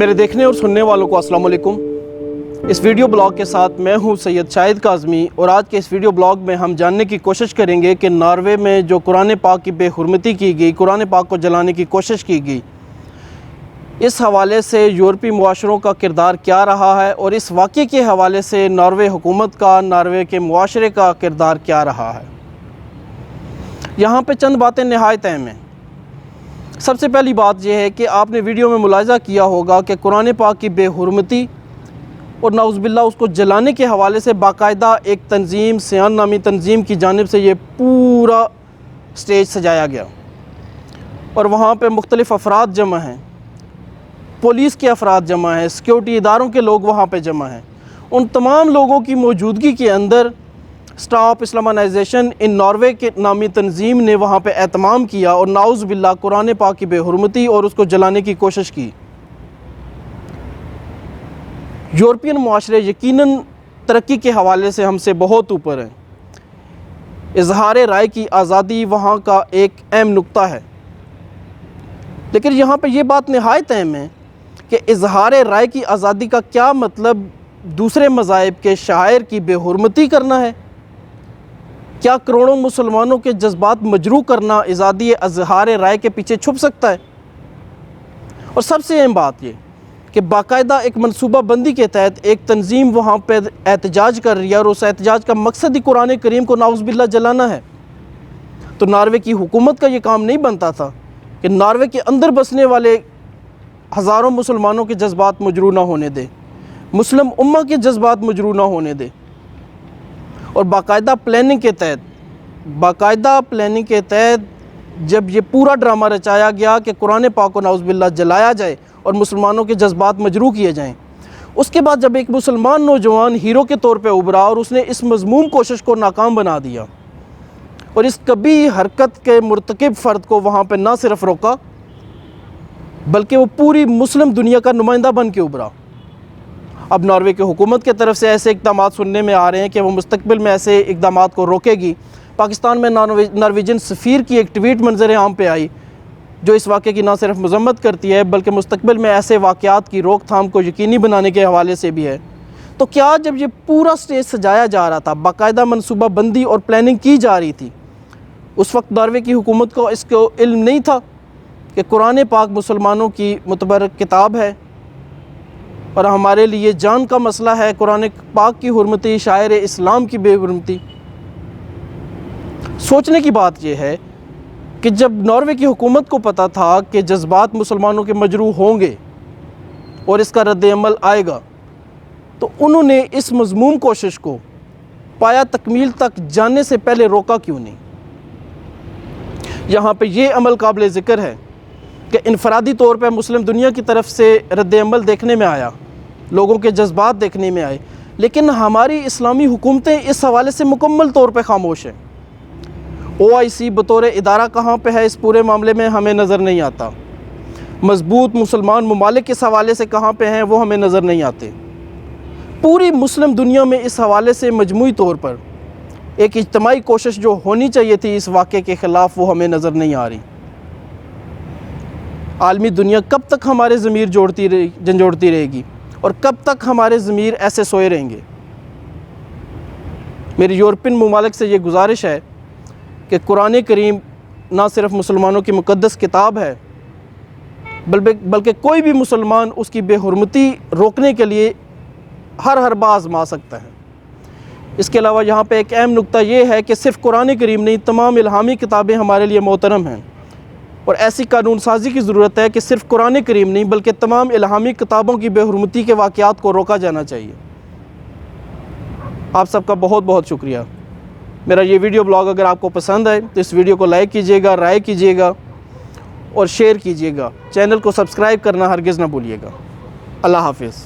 میرے دیکھنے اور سننے والوں کو السلام علیکم۔ اس ویڈیو بلاگ کے ساتھ میں ہوں سید شاہد کاظمی، اور آج کے اس ویڈیو بلاگ میں ہم جاننے کی کوشش کریں گے کہ ناروے میں جو قرآن پاک کی بے حرمتی کی گئی، قرآن پاک کو جلانے کی کوشش کی گئی، اس حوالے سے یورپی معاشروں کا کردار کیا رہا ہے، اور اس واقعے کے حوالے سے ناروے حکومت کا، ناروے کے معاشرے کا کردار کیا رہا ہے۔ یہاں پہ چند باتیں نہایت اہم ہیں۔ سب سے پہلی بات یہ ہے کہ آپ نے ویڈیو میں ملاحظہ کیا ہوگا کہ قرآن پاک کی بے حرمتی اور نعوذ باللہ اس کو جلانے کے حوالے سے باقاعدہ ایک تنظیم، سیان نامی تنظیم کی جانب سے یہ پورا سٹیج سجایا گیا، اور وہاں پہ مختلف افراد جمع ہیں، پولیس کے افراد جمع ہیں، سیکیورٹی اداروں کے لوگ وہاں پہ جمع ہیں۔ ان تمام لوگوں کی موجودگی کے اندر سٹاپ اسلامائزیشن ان ناروے کے نامی تنظیم نے وہاں پہ اہتمام کیا اور نعوذ باللہ قرآن پاک کی بے حرمتی اور اس کو جلانے کی کوشش کی۔ یورپین معاشرے یقیناً ترقی کے حوالے سے ہم سے بہت اوپر ہیں۔ اظہار رائے کی آزادی وہاں کا ایک اہم نقطہ ہے، لیکن یہاں پہ یہ بات نہایت اہم ہے کہ اظہار رائے کی آزادی کا کیا مطلب دوسرے مذاہب کے شاعر کی بے حرمتی کرنا ہے؟ کیا کروڑوں مسلمانوں کے جذبات مجروح کرنا آزادی اظہار رائے کے پیچھے چھپ سکتا ہے؟ اور سب سے اہم بات یہ کہ باقاعدہ ایک منصوبہ بندی کے تحت ایک تنظیم وہاں پہ احتجاج کر رہی ہے، اور اس احتجاج کا مقصد ہی قرآن کریم کو نعوذ باللہ جلانا ہے۔ تو ناروے کی حکومت کا یہ کام نہیں بنتا تھا کہ ناروے کے اندر بسنے والے ہزاروں مسلمانوں کے جذبات مجروح نہ ہونے دے، مسلم امہ کے جذبات مجروح نہ ہونے دے، اور باقاعدہ پلاننگ کے تحت جب یہ پورا ڈرامہ رچایا گیا کہ قرآن پاک کو نعوذ باللہ جلایا جائے اور مسلمانوں کے جذبات مجروح کیے جائیں، اس کے بعد جب ایک مسلمان نوجوان ہیرو کے طور پہ ابھرا اور اس نے اس مذموم کوشش کو ناکام بنا دیا، اور اس کبھی حرکت کے مرتکب فرد کو وہاں پہ نہ صرف روکا بلکہ وہ پوری مسلم دنیا کا نمائندہ بن کے ابھرا۔ اب ناروے کی حکومت کی طرف سے ایسے اقدامات سننے میں آ رہے ہیں کہ وہ مستقبل میں ایسے اقدامات کو روکے گی۔ پاکستان میں نارویجن سفیر کی ایک ٹویٹ منظر عام پہ آئی جو اس واقعے کی نہ صرف مذمت کرتی ہے بلکہ مستقبل میں ایسے واقعات کی روک تھام کو یقینی بنانے کے حوالے سے بھی ہے۔ تو کیا جب یہ پورا سٹیج سجایا جا رہا تھا، باقاعدہ منصوبہ بندی اور پلاننگ کی جا رہی تھی، اس وقت ناروے کی حکومت کو اس کو علم نہیں تھا کہ قرآن پاک مسلمانوں کی متبرک کتاب ہے اور ہمارے لیے جان کا مسئلہ ہے؟ قرآن پاک کی حرمتی، شاعر اسلام کی بے حرمتی۔ سوچنے کی بات یہ ہے کہ جب ناروے کی حکومت کو پتہ تھا کہ جذبات مسلمانوں کے مجروح ہوں گے اور اس کا رد عمل آئے گا، تو انہوں نے اس مذموم کوشش کو پایا تکمیل تک جانے سے پہلے روکا کیوں نہیں؟ یہاں پہ یہ عمل قابل ذکر ہے کہ انفرادی طور پہ مسلم دنیا کی طرف سے رد عمل دیکھنے میں آیا، لوگوں کے جذبات دیکھنے میں آئے، لیکن ہماری اسلامی حکومتیں اس حوالے سے مکمل طور پہ خاموش ہیں۔ OIC بطور ادارہ کہاں پہ ہے اس پورے معاملے میں ہمیں نظر نہیں آتا۔ مضبوط مسلمان ممالک اس حوالے سے کہاں پہ ہیں وہ ہمیں نظر نہیں آتے۔ پوری مسلم دنیا میں اس حوالے سے مجموعی طور پر ایک اجتماعی کوشش جو ہونی چاہیے تھی اس واقعے کے خلاف، وہ ہمیں نظر نہیں آ رہی۔ عالمی دنیا کب تک ہمارے ضمیر جھنجھوڑتی رہے گی، اور کب تک ہمارے ضمیر ایسے سوئے رہیں گے؟ میری یورپین ممالک سے یہ گزارش ہے کہ قرآن کریم نہ صرف مسلمانوں کی مقدس کتاب ہے بلکہ کوئی بھی مسلمان اس کی بے حرمتی روکنے کے لیے ہر حربہ آزما سکتا ہے۔ اس کے علاوہ یہاں پہ ایک اہم نقطہ یہ ہے کہ صرف قرآن کریم نہیں، تمام الہامی کتابیں ہمارے لیے محترم ہیں، اور ایسی قانون سازی کی ضرورت ہے کہ صرف قرآن کریم نہیں بلکہ تمام الہامی کتابوں کی بے حرمتی کے واقعات کو روکا جانا چاہیے۔ آپ سب کا بہت بہت شکریہ۔ میرا یہ ویڈیو بلاگ اگر آپ کو پسند آئے تو اس ویڈیو کو لائک کیجیے گا، رائے کیجیے گا اور شیئر کیجیے گا۔ چینل کو سبسکرائب کرنا ہرگز نہ بھولیے گا۔ اللہ حافظ۔